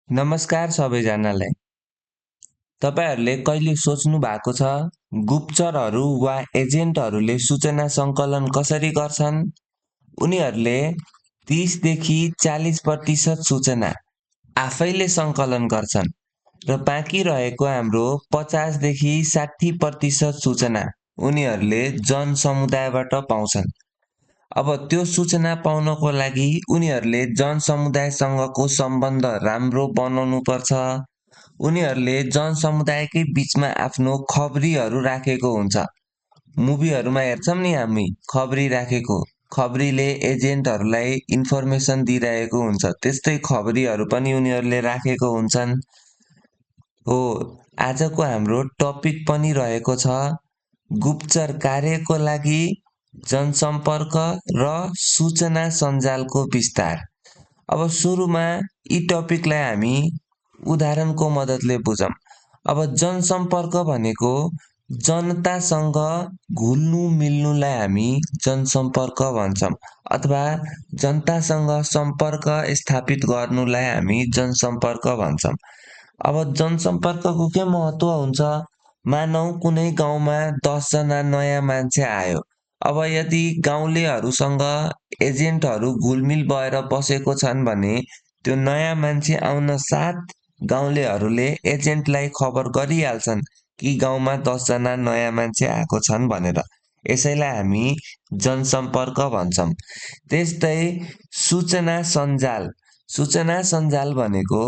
नमस्कार सबैजनालाई। तपाईहरूले कहिले सोच्नु भएको छ गुप्तचरहरू वा एजेन्टहरूले सूचना सङ्कलन कसरी गर्छन्? उनीहरूले 30 देखि 40% सूचना आफैले सङ्कलन गर्छन् र बाँकी रहेको हाम्रो 50 देखि 60% सूचना उनीहरूले जनसमुदायबाट पाउँछन्। अब त्यो सूचना पाउनको लागि उनीहरूले जनसमुदायसँगको सम्बन्ध राम्रो बनाउनु पर्छ। उनीहरूले जनसमुदायकै बीचमा आफ्नो खबरीहरू राखेको हुन्छ। मुभीहरूमा हेर्छौँ नि हामी खबरी राखेको, खबरीले एजेन्टहरूलाई इन्फर्मेसन दिइरहेको हुन्छ। त्यस्तै खबरीहरू पनि उनीहरूले राखेको हुन्छन्। हो, आजको हाम्रो टपिक पनि रहेको छ गुप्तचर कार्यको लागि जनसम्पर्क र सूचना सञ्जालको विस्तार। अब सुरुमा यी टपिकलाई हामी उदाहरणको मद्दतले बुझौँ। अब जनसम्पर्क भनेको जनतासँग घुल्नु मिल्नुलाई हामी जनसम्पर्क भन्छौँ, अथवा जनतासँग सम्पर्क स्थापित गर्नुलाई हामी जनसम्पर्क भन्छौँ। अब जनसम्पर्कको के महत्त्व हुन्छ? मानौँ कुनै गाउँमा 10 जना नयाँ मान्छे आयो। अब यदि गाउँलेहरूसँग एजेन्टहरू घुलमिल भएर बसेको छन् भने त्यो नयाँ मान्छे आउन साथ गाउँलेहरूले एजेन्टलाई खबर गरिहाल्छन् कि गाउँमा 10 जना नयाँ मान्छे आएको छन् भनेर। यसैलाई हामी जनसम्पर्क भन्छौँ। त्यस्तै सूचना सञ्जाल। सूचना सञ्जाल भनेको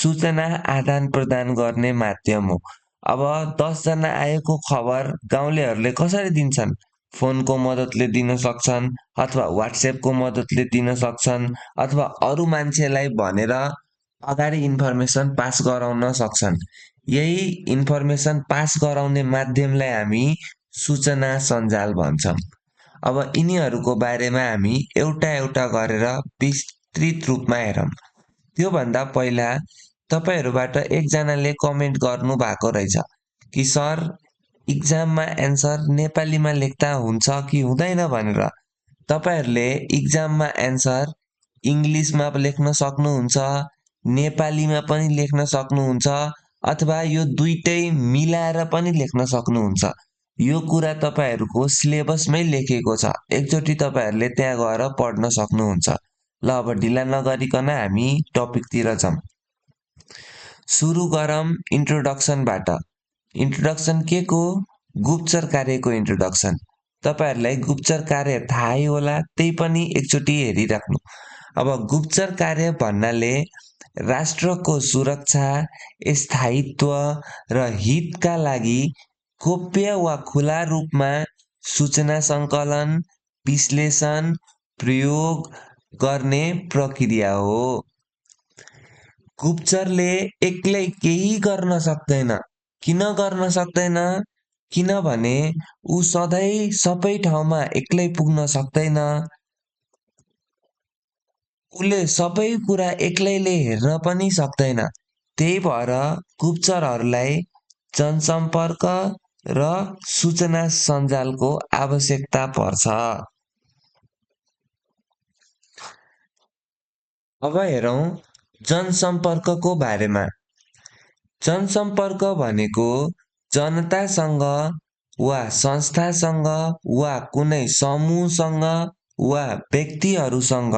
सूचना आदान प्रदान गर्ने माध्यम हो। अब 10 जना आएको खबर गाउँलेहरूले कसरी दिन्छन्? फोनको मद्दतले दिन सक्छन्, अथवा व्हाट्सएपको मद्दतले दिन सक्छन्, अथवा अरू मान्छेलाई भनेर अगाडि इन्फर्मेसन पास गराउन सक्छन्। यही इन्फर्मेसन पास गराउने माध्यमलाई हामी सूचना सञ्जाल भन्छौँ। अब यिनीहरूको बारेमा हामी एउटा एउटा गरेर विस्तृत रूपमा हेरौँ। त्योभन्दा पहिला तपाईँहरूबाट एकजनाले कमेन्ट गर्नु भएको रहेछ कि सर इक्जाममा एन्सर नेपालीमा लेख्दा हुन्छ कि हुँदैन भनेर। तपाईँहरूले इक्जाममा एन्सर इङ्ग्लिसमा लेख्न सक्नुहुन्छ, नेपालीमा पनि लेख्न सक्नुहुन्छ, अथवा यो दुईटै मिलाएर पनि लेख्न सक्नुहुन्छ। यो कुरा तपाईँहरूको सिलेबसमै लेखेको छ। एकचोटि तपाईँहरूले त्यहाँ गएर पढ्न सक्नुहुन्छ। ल अब ढिला नगरिकन हामी टपिकतिर जाउँ। सुरु गरौँ इन्ट्रोडक्सनबाट। इन्ट्रोडक्सन के को? गुप्तचर कार्यको इन्ट्रोडक्सन। तपाईँहरूलाई गुप्तचर कार्य थाहै होला, त्यही पनि एकचोटि हेरिराख्नु। अब गुप्तचर कार्य भन्नाले राष्ट्रको सुरक्षा, स्थायित्व र हितका लागि गोप्य वा खुला रूपमा सूचना सङ्कलन, विश्लेषण, प्रयोग गर्ने प्रक्रिया हो। गुप्तचरले एक्लै केही गर्न सक्दैन। किन गर्न सक्दैन? किनभने ऊ सधैँ सबै ठाउँमा एक्लै पुग्न सक्दैन। उसले सबै कुरा एक्लैले हेर्न पनि सक्दैन। त्यही भएर गुप्तचरहरूलाई जनसम्पर्क र सूचना सञ्जालको आवश्यकता पर्छ। अब हेरौँ जनसम्पर्कको बारेमा। जनसम्पर्क भनेको जनतासँग वा संस्थासँग वा कुनै समूहसँग वा व्यक्तिहरूसँग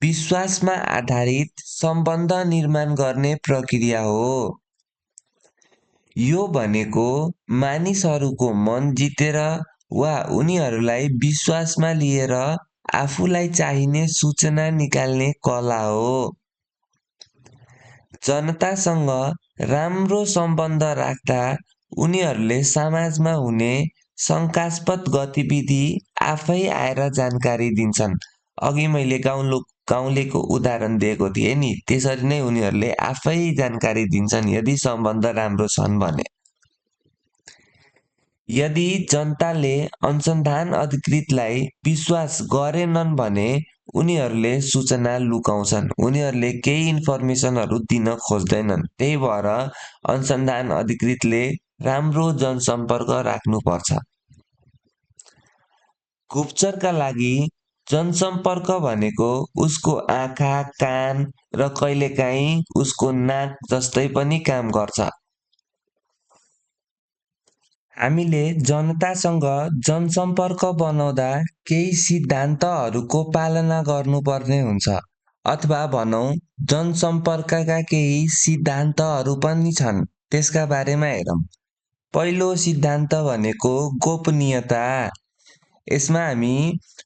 विश्वासमा आधारित सम्बन्ध निर्माण गर्ने प्रक्रिया हो। यो भनेको मानिसहरूको मन जितेर वा उनीहरूलाई विश्वासमा लिएर आफूलाई चाहिने सूचना निकाल्ने कला हो। जनतासँग राम्रो सम्बन्ध राख्दा उनीहरूले समाजमा हुने शङ्कास्पद गतिविधि आफै आएर जानकारी दिन्छन्। अघि मैले गाउँलेको उदाहरण दिएको थिएँ नि, त्यसरी नै उनीहरूले आफै जानकारी दिन्छन् यदि सम्बन्ध राम्रो छन् भने। यदि जनताले अनुसन्धान अधिकृतलाई विश्वास गरेनन् भने उनीहरूले सूचना लुकाउँछन्। उनीहरूले केही इन्फर्मेसनहरू दिन खोज्दैनन्। त्यही भएर अनुसन्धान अधिकृतले राम्रो जनसम्पर्क राख्नुपर्छ। गुप्तचरका लागि जनसम्पर्क भनेको उसको आँखा, कान र कहिलेकाहीँ उसको नाक जस्तै पनि काम गर्छ। हामीले जनतासँग जनसम्पर्क बनाउँदा केही सिद्धान्तहरूको पालना गर्नुपर्ने हुन्छ, अथवा भनौँ जनसम्पर्कका केही सिद्धान्तहरू पनि छन्। त्यसका बारेमा हेरौँ। पहिलो सिद्धान्त भनेको गोपनीयता। यसमा हामी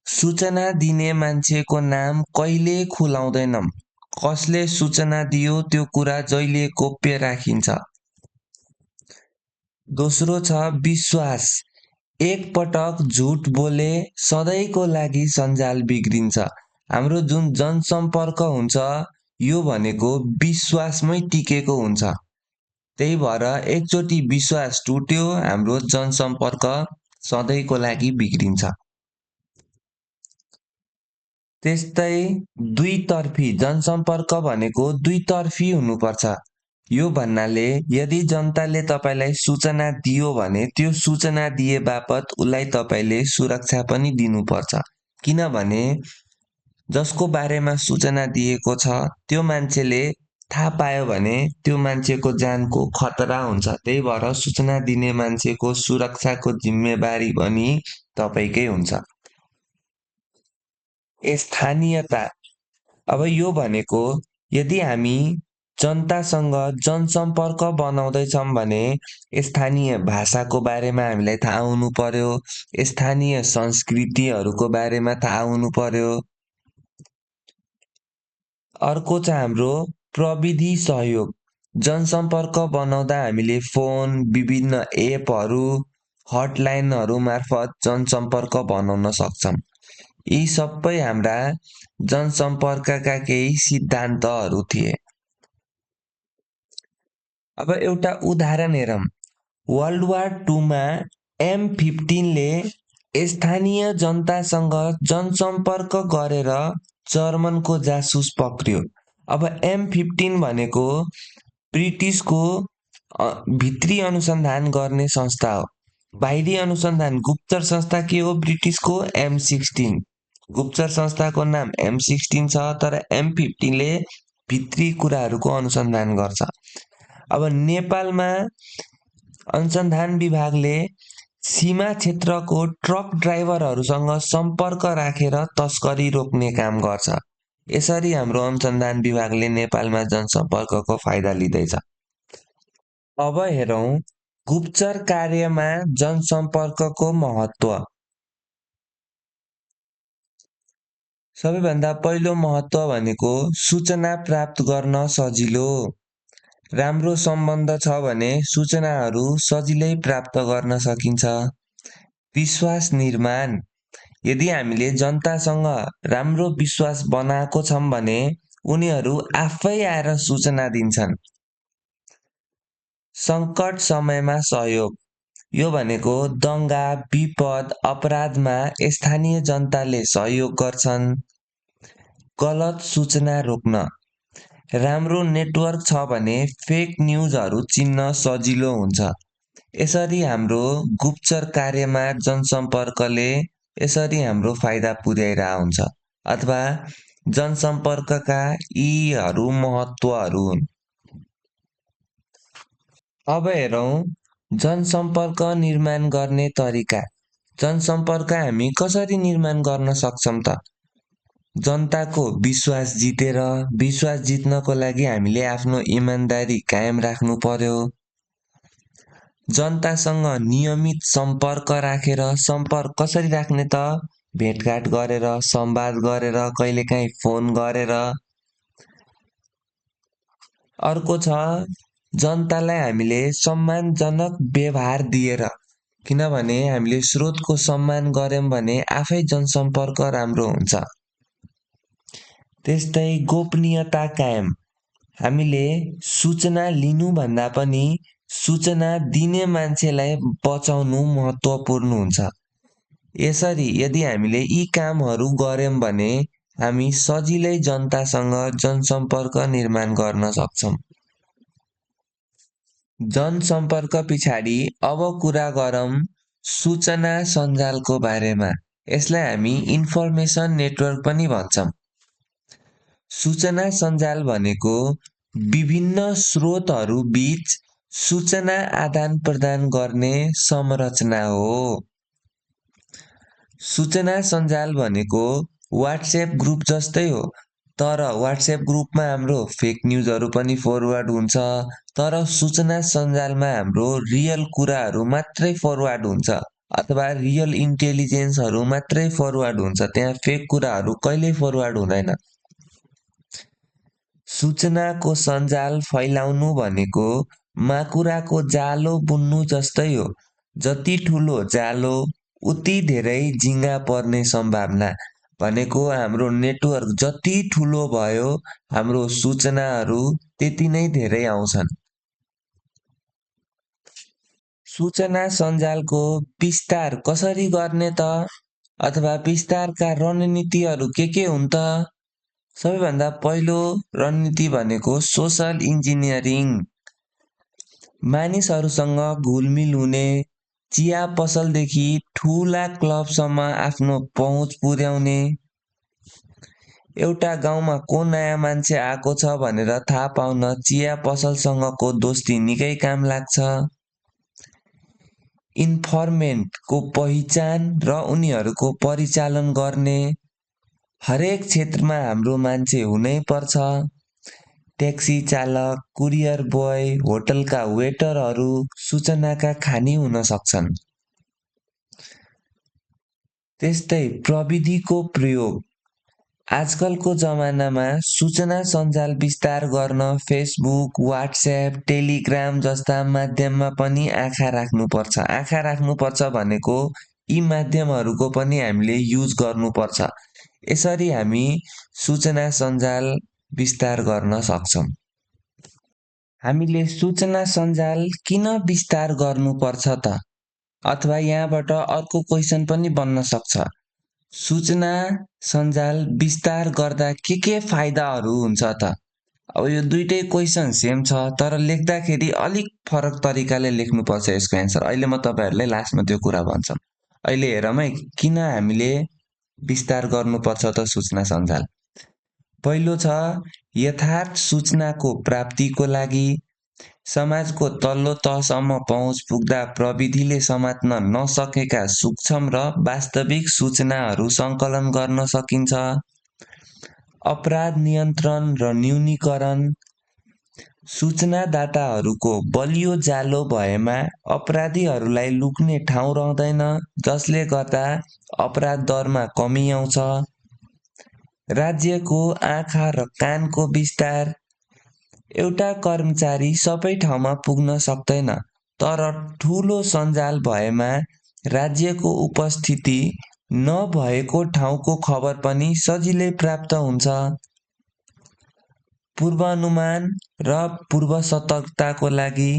सूचना दिने मान्छेको नाम कहिले खुलाउँदैनौँ। कसले सूचना दियो त्यो कुरा जहिले गोप्य राखिन्छ। दोस्रो छ विश्वास। एक पटक झुट बोले सधैँको लागि सञ्जाल बिग्रिन्छ। हाम्रो जुन जनसम्पर्क हुन्छ यो भनेको विश्वासमै टिकेको हुन्छ। त्यही भएर एकचोटि विश्वास टुट्यो हाम्रो जनसम्पर्क सधैँको लागि बिग्रिन्छ। त्यस्तै दुईतर्फी जनसम्पर्क भनेको दुईतर्फी हुनुपर्छ। यो भन्नाले यदि जनताले तपाईँलाई सूचना दियो भने त्यो सूचना दिए बापत उसलाई तपाईँले सुरक्षा पनि दिनुपर्छ। किनभने जसको बारेमा सूचना दिएको छ त्यो मान्छेले थाहा पायो भने त्यो मान्छेको जानको खतरा हुन्छ। त्यही भएर सूचना दिने मान्छेको सुरक्षाको जिम्मेवारी पनि तपाईँकै हुन्छ। स्थानीयता। अब यो भनेको यदि हामी जनतासँग जनसम्पर्क बनाउँदैछौँ भने स्थानीय भाषाको बारेमा हामीलाई थाहा हुनु पर्यो, स्थानीय संस्कृतिहरूको बारेमा थाहा हुनु पर्यो। अर्को छ हाम्रो प्रविधि सहयोग। जनसम्पर्क बनाउँदा हामीले फोन, विभिन्न एपहरू, हटलाइनहरू मार्फत जनसम्पर्क बनाउन सक्छौँ। यी सबै हाम्रा जनसम्पर्कका केही सिद्धान्तहरू थिए। अब एउटा उदाहरण हेरौँ। वर्ल्ड वार 2 मा M15ले स्थानीय जनतासँग जनसम्पर्क गरेर जर्मनको जासुस पक्रियो। अब M15 भनेको ब्रिटिसको भित्री अनुसन्धान गर्ने संस्था हो। बाहिरी अनुसन्धान गुप्तचर संस्था के हो ब्रिटिसको? M16। गुप्तचर संस्थाको नाम M16 छ, तर M15ले भित्री कुराहरूको अनुसन्धान गर्छ। अब नेपालमा अनुसन्धान विभागले सीमा क्षेत्रको ट्रक ड्राइभरहरूसँग सम्पर्क राखेर तस्करी रोक्ने काम गर्छ। यसरी हाम्रो अनुसन्धान विभागले नेपालमा जनसम्पर्कको फाइदा लिँदैछ। अब हेरौँ गुप्तचर कार्यमा जनसम्पर्कको महत्त्व। सबैभन्दा पहिलो महत्त्व भनेको सूचना प्राप्त गर्न सजिलो। राम्रो सम्बन्ध छ भने सूचनाहरू सजिलै प्राप्त गर्न सकिन्छ। विश्वास निर्माण। यदि हामीले जनतासँग राम्रो विश्वास बनाएको छौँ भने उनीहरू आफै आएर सूचना दिन्छन्। सङ्कट समयमा सहयोग। यो भनेको दङ्गा, विपद, अपराधमा स्थानीय जनताले सहयोग गर्छन्। गलत सूचना रोक्न। राम्रो नेटवर्क छ भने फेक न्युजहरू चिन्न सजिलो हुन्छ। यसरी हाम्रो गुप्तचर कार्यमा जनसम्पर्कले यसरी हाम्रो फाइदा पुर्याइरहेको हुन्छ, अथवा जनसम्पर्कका यीहरू महत्त्वहरू हुन्। अब हेरौँ जनसम्पर्क निर्माण गर्ने तरिका। जनसम्पर्क हामी कसरी निर्माण गर्न सक्छौँ त? जनताको विश्वास जितेर। विश्वास जित्नको लागि हामीले आफ्नो इमानदारी कायम राख्नु पर्यो। जनतासँग नियमित सम्पर्क राखेर। सम्पर्क कसरी राख्ने त? भेटघाट गरेर, संवाद गरेर, कहिलेकाहीँ फोन गरेर। अर्को छ जनतालाई हामीले सम्मानजनक व्यवहार दिएर। किनभने हामीले स्रोतको सम्मान गर्यौँ भने आफै जनसम्पर्क राम्रो हुन्छ। त्यस्तै गोपनीयता कायम। हामीले सूचना लिनुभन्दा पनि सूचना दिने मान्छेलाई बचाउनु महत्त्वपूर्ण हुन्छ। यसरी यदि हामीले यी कामहरू गर्यौँ भने हामी सजिलै जनतासँग जनसम्पर्क निर्माण गर्न सक्छौँ। जनसम्पर्क पछाडि अब कुरा गरौँ सूचना सञ्जालको बारेमा। यसलाई हामी इन्फर्मेसन नेटवर्क पनि भन्छौँ। सूचना सञ्जाल भनेको विभिन्न स्रोतहरू बीच सूचना आदान-प्रदान गर्ने संरचना हो। सूचना सञ्जाल भनेको व्हाट्सएप ग्रुप जस्तै हो, तर व्हाट्सएप ग्रुपमा हाम्रो फेक न्युजहरू पनि फरवर्ड हुन्छ, तर सूचना सञ्जालमा हाम्रो रियल कुराहरू मात्रै फरवर्ड हुन्छ अथवा रियल इन्टेलिजेन्सहरू मात्रै फरवर्ड हुन्छ, त्यहाँ फेक कुराहरू कहिल्यै फरवर्ड हुँदैन। सूचनाको सञ्जाल फैलाउनु भनेको माकुराको जालो बुन्नु जस्तै हो। जति ठुलो जालो उति धेरै झिङ्गा पर्ने सम्भावना। भनेको हाम्रो नेटवर्क जति ठुलो भयो हाम्रो सूचनाहरू त्यति नै धेरै आउँछन्। सूचना सञ्जालको विस्तार कसरी गर्ने त? अथवा विस्तारका रणनीतिहरू के हुन् त? सबैभन्दा पहिलो रणनीति भनेको सोशल इन्जिनियरिङ। मानिसहरूसँग घुलमिल हुने, चिया पसलदेखि ठुला क्लबसम्म आफ्नो पहुँच पुर्याउने, एउटा गाउँमा को नयाँ मान्छे आएको छ भनेर थाहा पाउन चिया पसलसँगको दोस्ती निकै काम लाग्छ। इन्फर्मेन्टको पहिचान र उनीहरूको परिचालन गर्ने, हरेक क्षेत्रमा हाम्रो मान्छे हुनै पर्छ। ट्याक्सी चालक, कुरियर बोय, होटलका वेटरहरू सूचनाका खानी हुन सक्छन्। त्यस्तै प्रविधिको प्रयोग। आजकलको जमानामा सूचना सञ्जाल विस्तार गर्न फेसबुक, व्हाट्सएप, टेलिग्राम जस्ता माध्यममा पनि आँखा राख्नुपर्छ। आँखा राख्नुपर्छ भनेको यी माध्यमहरूको पनि हामीले युज गर्नुपर्छ। यसरी हामी सूचना सञ्जाल विस्तार गर्न सक्छौँ। हामीले सूचना सञ्जाल किन विस्तार गर्नुपर्छ त? अथवा यहाँबाट अर्को क्वेसन पनि बन्न सक्छ। सूचना सञ्जाल विस्तार गर्दा के फाइदाहरू हुन्छ त? अब यो दुईटै क्वेसन सेम छ, तर लेख्दाखेरि अलिक फरक तरिकाले लेख्नुपर्छ यसको एन्सर। अहिले म तपाईँहरूलाई लास्टमा त्यो कुरा भन्छु। अहिले हेरौँ है, किन हामीले विस्तार गर्नुपर्छ त सूचना सञ्जाल। पहिलो छ यथार्थ सूचनाको प्राप्तिको लागि। समाजको तल्लो तहसम्म पहुँच पुग्दा प्रविधिले समात्न नसकेका सूक्ष्म र वास्तविक सूचनाहरू सङ्कलन गर्न सकिन्छ। अपराध नियन्त्रण र न्यूनीकरण। सूचनादाताहरूको बलियो जालो भएमा अपराधीहरूलाई लुक्ने ठाउँ रहँदैन, जसले गर्दा अपराध दरमा कमी आउँछ। राज्यको आँखा र कानको विस्तार। एउटा कर्मचारी सबै ठाउँमा पुग्न सक्दैन, तर ठुलो सञ्जाल भएमा राज्यको उपस्थिति नभएको ठाउँको खबर पनि सजिलै प्राप्त हुन्छ। पूर्वानुमान र पूर्व सतर्कताको लागि।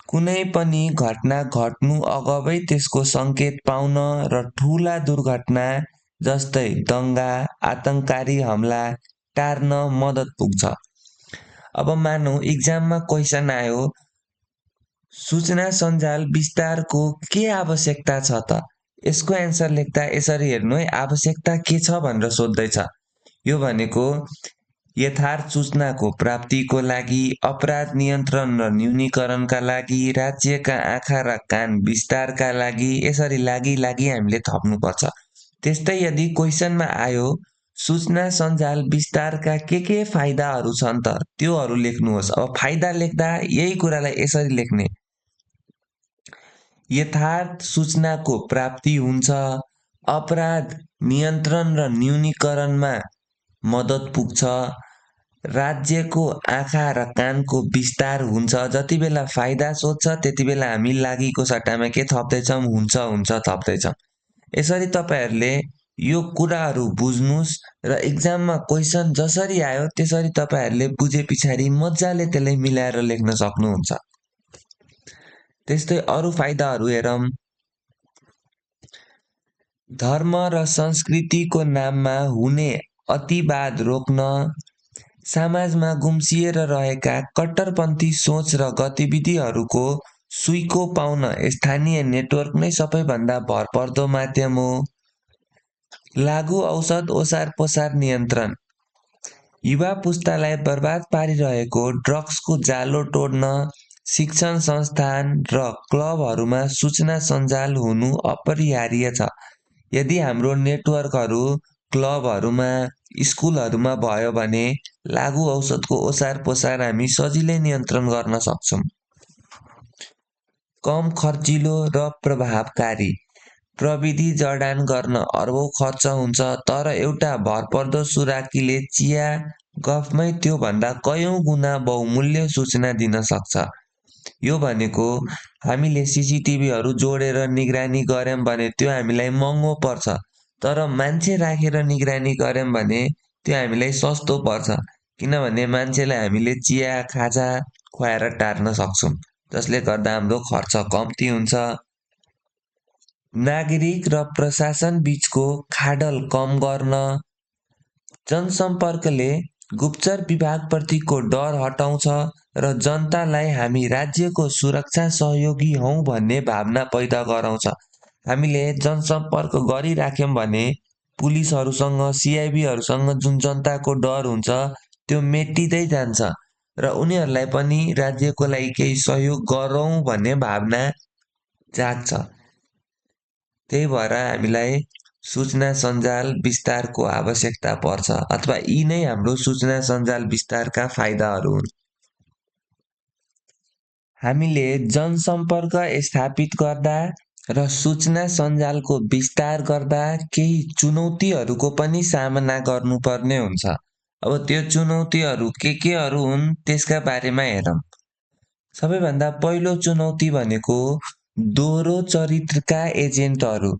कुनै पनि घटना घट्नु अगावै त्यसको सङ्केत पाउन र ठुला दुर्घटना जस्तै दङ्गा, आतङ्ककारी हमला टार्न मद्दत पुग्छ। अब मानौ इक्जाममा क्वेसन आयो, सूचना सञ्जाल विस्तारको के आवश्यकता छ त? यसको एन्सर लेख्दा यसरी हेर्नु है, आवश्यकता के छ भनेर सोध्दैछ। यो भनेको यथार्थ सूचनाको प्राप्तिको लागि, अपराध नियन्त्रण र न्यूनीकरणका लागि, राज्यका आँखा र कान विस्तारका लागि, यसरी लागि हामीले थप्नुपर्छ। त्यस्तै यदि क्वेसनमा आयो सूचना सञ्जाल विस्तारका के फाइदाहरू छन् त, त्योहरू लेख्नुहोस्। अब फाइदा लेख्दा यही कुरालाई यसरी लेख्ने, यथार्थ सूचनाको प्राप्ति हुन्छ, अपराध नियन्त्रण र न्यूनीकरणमा मद्दत पुग्छ, राज्यको आँखा र कानको विस्तार हुन्छ। जति बेला फाइदा सोध्छ त्यति बेला हामी लागिको सट्टामा के थप्दैछौँ, हुन्छ थप्दैछौँ। यसरी तपाईँहरूले यो कुराहरू बुझ्नुहोस् र इक्जाममा क्वेसन जसरी आयो त्यसरी तपाईँहरूले बुझे पछाडि मजाले त्यसलाई मिलाएर लेख्न सक्नुहुन्छ। त्यस्तै अरू फाइदाहरू हेरौँ। धर्म र संस्कृतिको नाममा हुने अतिवाद रोक्न, समाजमा गुम्सिएर रहेका कट्टरपन्थी सोच र गतिविधिहरूको सुइको पाउन स्थानीय नेटवर्क नै सबैभन्दा भरपर्दो माध्यम हो। लागु औषध ओसार पसार नियन्त्रण। युवा पुस्तालाई बर्बाद पारिरहेको ड्रग्सको जालो तोड्न शिक्षण संस्थान र क्लबहरूमा सूचना सञ्जाल हुनु अपरिहार्य छ। यदि हाम्रो नेटवर्कहरू क्लबहरूमा स्कुलहरूमा भयो भने लागु औषधको ओसार पसार हामी सजिलै नियन्त्रण गर्न सक्छौँ। कम खर्चिलो र प्रभावकारी। प्रविधि जडान गर्न अर्बौं खर्च हुन्छ, तर एउटा भरपर्दो सुराकीले चिया गफमै त्योभन्दा कयौं गुणा बहुमूल्य सूचना दिन सक्छ। यो भनेको हामीले सीसीटीभीहरू जोडेर निगरानी गर्यौं भने त्यो हामीलाई महँगो पर्छ, तर मान्छे राखेर निगरानी गर्यौं भने त्यो हामीलाई सस्तो पर्छ। किनभने मान्छेलाई हामीले चिया खाजा खुवाएर टार्न सक्छौँ, जसले गर्दा हाम्रो खर्च कम्ती हुन्छ। नागरिक र प्रशासन बीचको खाडल कम गर्न। जनसम्पर्कले गुप्तचर विभागप्रतिको डर हटाउँछ र जनतालाई हामी राज्यको सुरक्षा सहयोगी हौं भन्ने भावना पैदा गराउँछ। हामीले जनसम्पर्क गरिराख्यौं भने पुलिसहरूसँग सिआइबीहरूसँग जुन जनताको डर हुन्छ त्यो मेटिँदै जान्छ र उनीहरूलाई पनि राज्यको लागि केही सहयोग गरौँ भन्ने भावना जाग्छ। त्यही भएर हामीलाई सूचना सञ्जाल विस्तारको आवश्यकता पर्छ, अथवा यी नै हाम्रो सूचना सञ्जाल विस्तारका फाइदाहरू हुन्। हामीले जनसम्पर्क स्थापित गर्दा र सूचना सञ्जालको विस्तार गर्दा केही चुनौतीहरूको पनि सामना गर्नुपर्ने हुन्छ। अब त्यो चुनौतीहरू केहरू हुन् त्यसका बारेमा हेरौँ। सबैभन्दा पहिलो चुनौती भनेको दोहोरो चरित्रका एजेन्टहरू।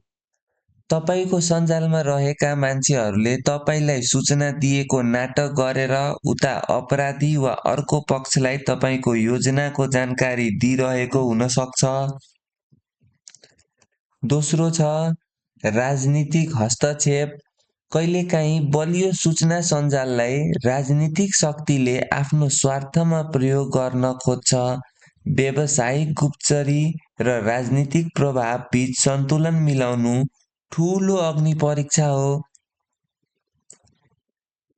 तपाईको सञ्जालमा रहेका मान्छेहरूले तपाईलाई सूचना दिएको नाटक गरेर उता अपराधी वा अर्को पक्षलाई तपाईको योजनाको जानकारी दिइरहेको हुन सक्छ। दोस्रो छ राजनीतिक हस्तक्षेप। कहिलेकाहीँ बलियो सूचना सञ्जाललाई राजनीतिक शक्तिले आफ्नो स्वार्थमा प्रयोग गर्न खोज्छ। व्यावसायिक गुप्तचरी र राजनीतिक प्रभाव बीच सन्तुलन मिलाउनु ठूलो अग्नि परीक्षा हो।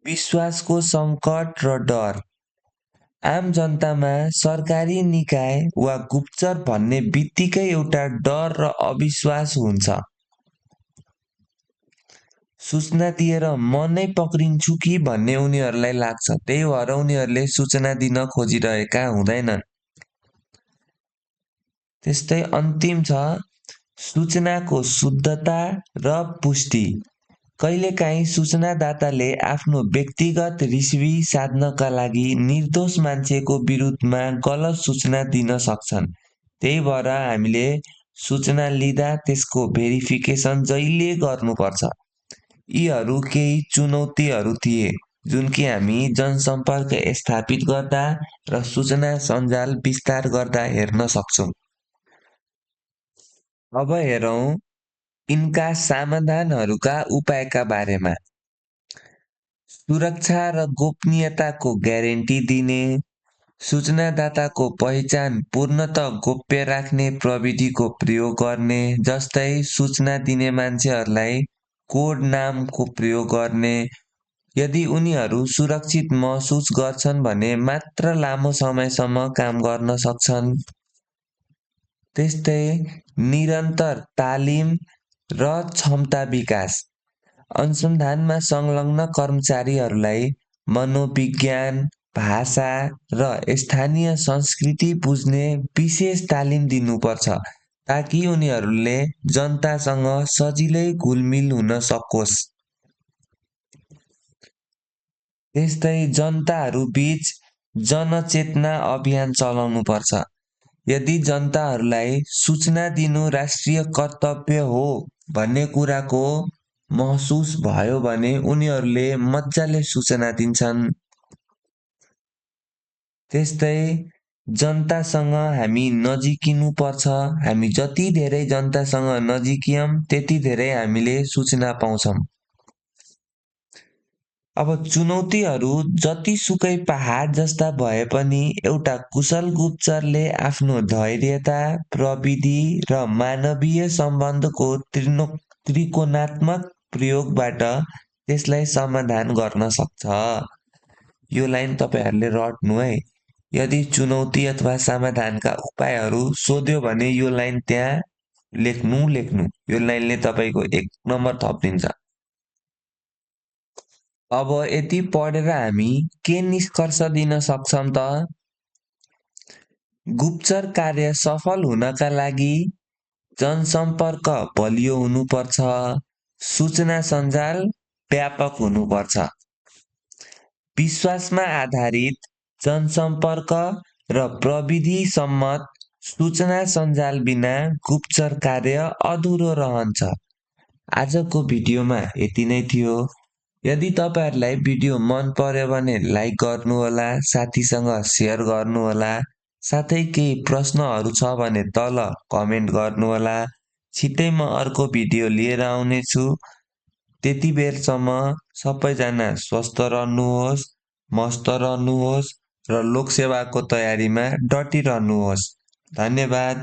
विश्वासको सङ्कट र डर। आम जनतामा सरकारी निकाय वा गुप्तचर भन्ने बित्तिकै एउटा डर र अविश्वास हुन्छ। सूचना दिएर म नै पक्रिन्छु कि भन्ने उनीहरूलाई लाग्छ। त्यही भएर उनीहरूले सूचना दिन खोजिरहेका हुँदैनन्। त्यस्तै अन्तिम छ सूचनाको शुद्धता र पुष्टि। कहिलेकाहीँ सूचनादाताले आफ्नो व्यक्तिगत रिसवी साध्नका लागि निर्दोष मान्छेको विरुद्धमा गलत सूचना दिन सक्छन्। त्यही भएर हामीले सूचना लिँदा त्यसको भेरिफिकेसन जहिले गर्नुपर्छ। यीहरू केही चुनौतीहरू थिए जुन कि हामी जनसम्पर्क स्थापित गर्दा र सूचना सञ्जाल विस्तार गर्दा हेर्न सक्छौँ। अब हेरौँ यिनका समाधानहरूका उपायका बारेमा। सुरक्षा र गोपनीयताको ग्यारेन्टी दिने, सूचनादाताको पहिचान पूर्णतः गोप्य राख्ने प्रविधिको प्रयोग गर्ने, जस्तै सूचना दिने मान्छेहरूलाई कोड नामको प्रयोग गर्ने। यदि उनीहरू सुरक्षित महसुस गर्छन् भने मात्र लामो समयसम्म काम गर्न सक्छन्। त्यस्तै निरन्तर तालिम र क्षमता विकास। अनुसन्धानमा संलग्न कर्मचारीहरूलाई मनोविज्ञान, भाषा र स्थानीय संस्कृति बुझ्ने विशेष तालिम दिनुपर्छ ताकि उनीहरूले जनतासँग सजिलै घुलमिल हुन सकोस्। त्यस्तै जनताहरू बीच जनचेतना अभियान चलाउनुपर्छ। यदि जनताहरूलाई सूचना दिनु राष्ट्रिय कर्तव्य हो भन्ने कुराको महसुस भयो भने उनीहरूले मज्जाले सूचना दिन्छन्। त्यस्तै जनतासँग हामी नजिकिनु पर्छ। हामी जति धेरै जनतासँग नजिकियौं त्यति धेरै हामीले सूचना पाउँछौं। अब चुनौतीहरू जतिसुकै पहाड जस्ता भए पनि एउटा कुशल गुप्तचरले आफ्नो धैर्यता, प्रविधि र मानवीय सम्बन्धको त्रिकोणात्मक प्रयोगबाट त्यसलाई समाधान गर्न सक्छ। यो लाइन तपाईहरुले रट्नु है। यदि चुनौती अथवा समाधानका उपायहरू सोध्यो भने यो लाइन त्यहाँ लेख्नु। यो लाइनले तपाईको 1 नम्बर थपिदिन्छ। अब यति पढेर हामी के निष्कर्ष दिन सक्छौं त? गुप्तचर कार्य सफल हुनका लागि जनसम्पर्क बलियो हुनुपर्छ, सूचना सञ्जाल व्यापक हुनुपर्छ। विश्वासमा आधारित जनसम्पर्क र प्रविधि सम्मत सूचना सञ्जाल बिना गुप्तचर कार्य अधुरो रहन्छ। आजको भिडियोमा यति नै थियो। यदि तपाईहरुलाई भिडियो मन पर्यो भने लाइक गर्नुहोला, साथीसँग शेयर गर्नुहोला, साथै केही प्रश्नहरू छ भने तल कमेन्ट गर्नुहोला। छिट्टै म अर्को भिडियो लिएर आउने छु। त्यतिबेरसम्म सबैजना स्वस्थ रहनुहोस्, मस्त रहनुहोस् र लोकसेवाको तयारीमा डटिरहनुहोस्। धन्यवाद।